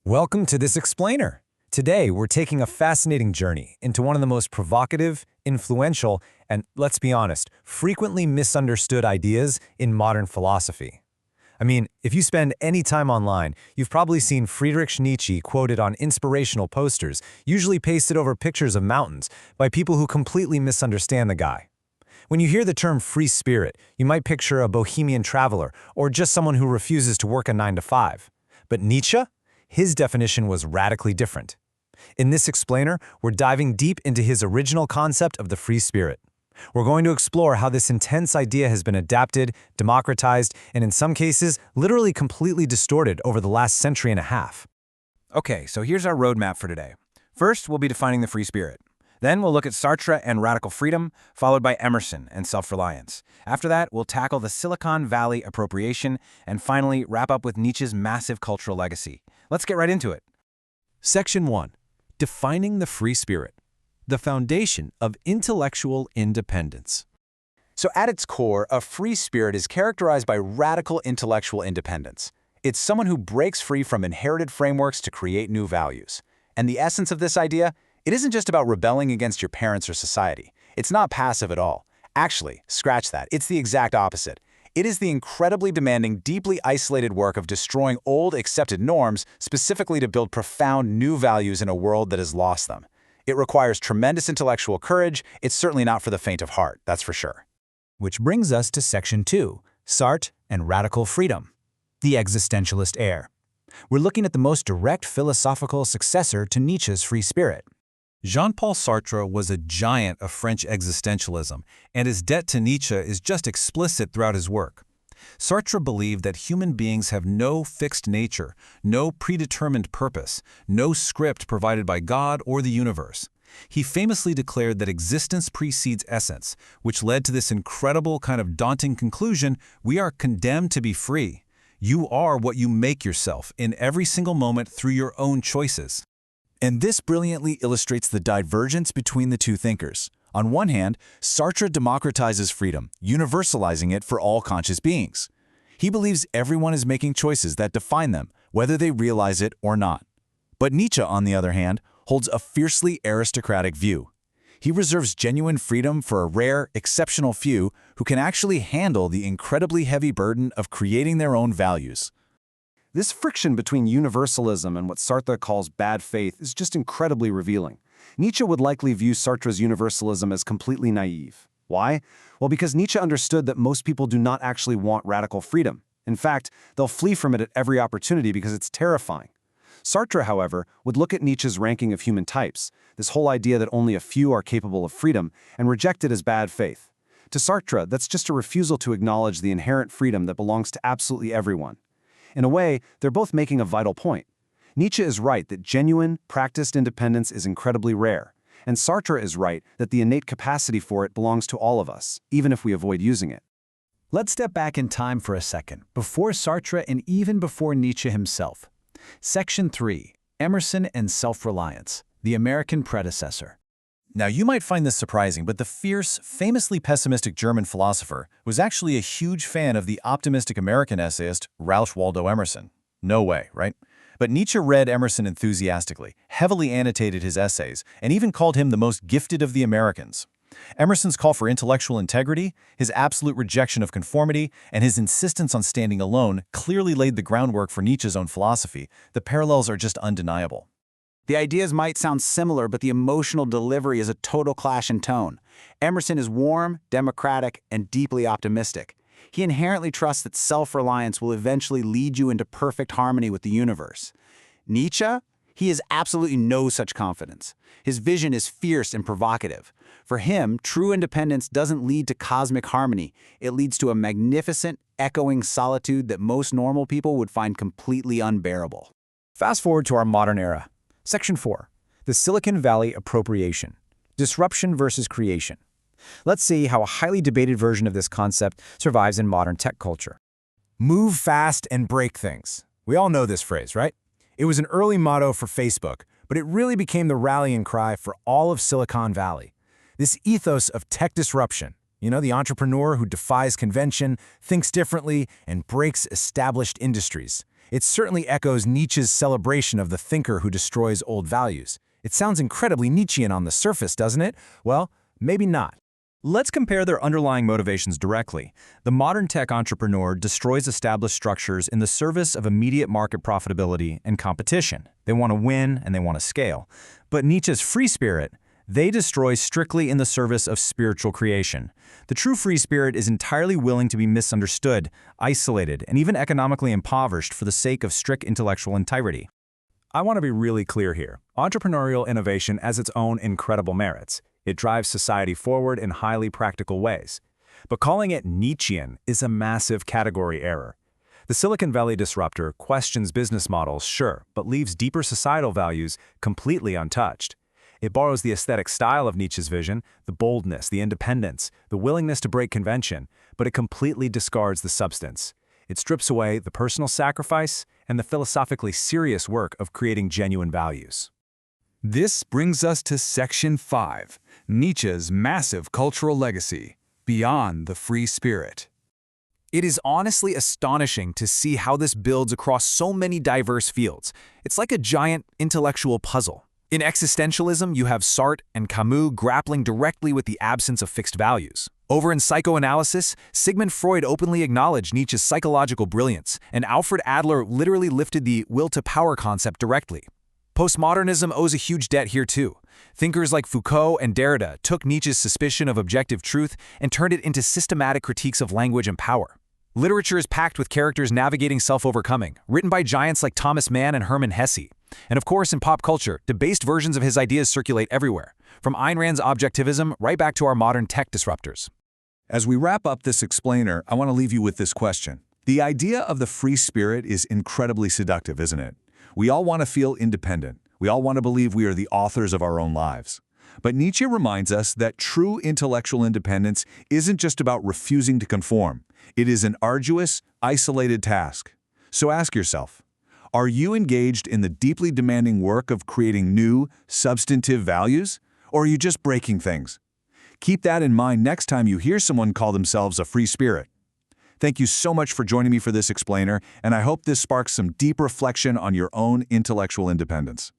Welcome to this explainer. Today, we're taking a fascinating journey into one of the most provocative, influential, and, let's be honest, frequently misunderstood ideas in modern philosophy. I mean, if you spend any time online, you've probably seen Friedrich Nietzsche quoted on inspirational posters, usually pasted over pictures of mountains, by people who completely misunderstand the guy. When you hear the term free spirit, you might picture a bohemian traveler or just someone who refuses to work a 9 to 5. But Nietzsche? His definition was radically different. In this explainer, we're diving deep into his original concept of the free spirit. We're going to explore how this intense idea has been adapted, democratized, and in some cases, literally completely distorted over the last century and a half. Okay, so here's our roadmap for today. First, we'll be defining the free spirit. Then we'll look at Sartre and radical freedom, followed by Emerson and self-reliance. After that, we'll tackle the Silicon Valley appropriation, and finally wrap up with Nietzsche's massive cultural legacy. Let's get right into it. Section 1. Defining the free spirit. The foundation of intellectual independence. So at its core, a free spirit is characterized by radical intellectual independence. It's someone who breaks free from inherited frameworks to create new values. And the essence of this idea? It isn't just about rebelling against your parents or society. It's not passive at all. Actually, scratch that. It's the exact opposite. It is the incredibly demanding, deeply isolated work of destroying old, accepted norms, specifically to build profound new values in a world that has lost them. It requires tremendous intellectual courage. It's certainly not for the faint of heart, that's for sure. Which brings us to Section 2, Sartre and radical freedom, the existentialist heir. We're looking at the most direct philosophical successor to Nietzsche's free spirit. Jean-Paul Sartre was a giant of French existentialism, and his debt to Nietzsche is just explicit throughout his work. Sartre believed that human beings have no fixed nature, no predetermined purpose, no script provided by God or the universe. He famously declared that existence precedes essence, which led to this incredible kind of daunting conclusion: we are condemned to be free. You are what you make yourself in every single moment through your own choices. And this brilliantly illustrates the divergence between the two thinkers. On one hand, Sartre democratizes freedom, universalizing it for all conscious beings. He believes everyone is making choices that define them, whether they realize it or not. But Nietzsche, on the other hand, holds a fiercely aristocratic view. He reserves genuine freedom for a rare, exceptional few who can actually handle the incredibly heavy burden of creating their own values. This friction between universalism and what Sartre calls bad faith is just incredibly revealing. Nietzsche would likely view Sartre's universalism as completely naive. Why? Well, because Nietzsche understood that most people do not actually want radical freedom. In fact, they'll flee from it at every opportunity because it's terrifying. Sartre, however, would look at Nietzsche's ranking of human types, this whole idea that only a few are capable of freedom, and reject it as bad faith. To Sartre, that's just a refusal to acknowledge the inherent freedom that belongs to absolutely everyone. In a way, they're both making a vital point. Nietzsche is right that genuine, practiced independence is incredibly rare, and Sartre is right that the innate capacity for it belongs to all of us, even if we avoid using it. Let's step back in time for a second, before Sartre and even before Nietzsche himself. Section 3. Emerson and Self-Reliance, the American predecessor. Now, you might find this surprising, but the fierce, famously pessimistic German philosopher was actually a huge fan of the optimistic American essayist Ralph Waldo Emerson. No way, right? But Nietzsche read Emerson enthusiastically, heavily annotated his essays, and even called him the most gifted of the Americans. Emerson's call for intellectual integrity, his absolute rejection of conformity, and his insistence on standing alone clearly laid the groundwork for Nietzsche's own philosophy. The parallels are just undeniable. The ideas might sound similar, but the emotional delivery is a total clash in tone. Emerson is warm, democratic, and deeply optimistic. He inherently trusts that self-reliance will eventually lead you into perfect harmony with the universe. Nietzsche? He has absolutely no such confidence. His vision is fierce and provocative. For him, true independence doesn't lead to cosmic harmony. It leads to a magnificent, echoing solitude that most normal people would find completely unbearable. Fast forward to our modern era. Section 4. The Silicon Valley appropriation. Disruption versus creation. Let's see how a highly debated version of this concept survives in modern tech culture. Move fast and break things. We all know this phrase, right? It was an early motto for Facebook, but it really became the rallying cry for all of Silicon Valley. This ethos of tech disruption, the entrepreneur who defies convention, thinks differently, and breaks established industries. It certainly echoes Nietzsche's celebration of the thinker who destroys old values. It sounds incredibly Nietzschean on the surface, doesn't it? Well, maybe not. Let's compare their underlying motivations directly. The modern tech entrepreneur destroys established structures in the service of immediate market profitability and competition. They want to win and they want to scale. But Nietzsche's free spirit, they destroy strictly in the service of spiritual creation. The true free spirit is entirely willing to be misunderstood, isolated, and even economically impoverished for the sake of strict intellectual integrity. I want to be really clear here. Entrepreneurial innovation has its own incredible merits. It drives society forward in highly practical ways. But calling it Nietzschean is a massive category error. The Silicon Valley disruptor questions business models, sure, but leaves deeper societal values completely untouched. It borrows the aesthetic style of Nietzsche's vision, the boldness, the independence, the willingness to break convention, but it completely discards the substance. It strips away the personal sacrifice and the philosophically serious work of creating genuine values. This brings us to Section 5, Nietzsche's massive cultural legacy, Beyond the Free Spirit. It is honestly astonishing to see how this builds across so many diverse fields. It's like a giant intellectual puzzle. In existentialism, you have Sartre and Camus grappling directly with the absence of fixed values. Over in Psychoanalysis, Sigmund Freud openly acknowledged Nietzsche's psychological brilliance, and Alfred Adler literally lifted the will-to-power concept directly. Postmodernism owes a huge debt here too. Thinkers like Foucault and Derrida took Nietzsche's suspicion of objective truth and turned it into systematic critiques of language and power. Literature is packed with characters navigating self-overcoming, written by giants like Thomas Mann and Hermann Hesse. And of course, in pop culture, debased versions of his ideas circulate everywhere, from Ayn Rand's objectivism right back to our modern tech disruptors. As we wrap up this explainer, I want to leave you with this question. The idea of the free spirit is incredibly seductive, isn't it? We all want to feel independent. We all want to believe we are the authors of our own lives. But Nietzsche reminds us that true intellectual independence isn't just about refusing to conform. It is an arduous, isolated task. So ask yourself, are you engaged in the deeply demanding work of creating new, substantive values? Or are you just breaking things? Keep that in mind next time you hear someone call themselves a free spirit. Thank you so much for joining me for this explainer, and I hope this sparks some deep reflection on your own intellectual independence.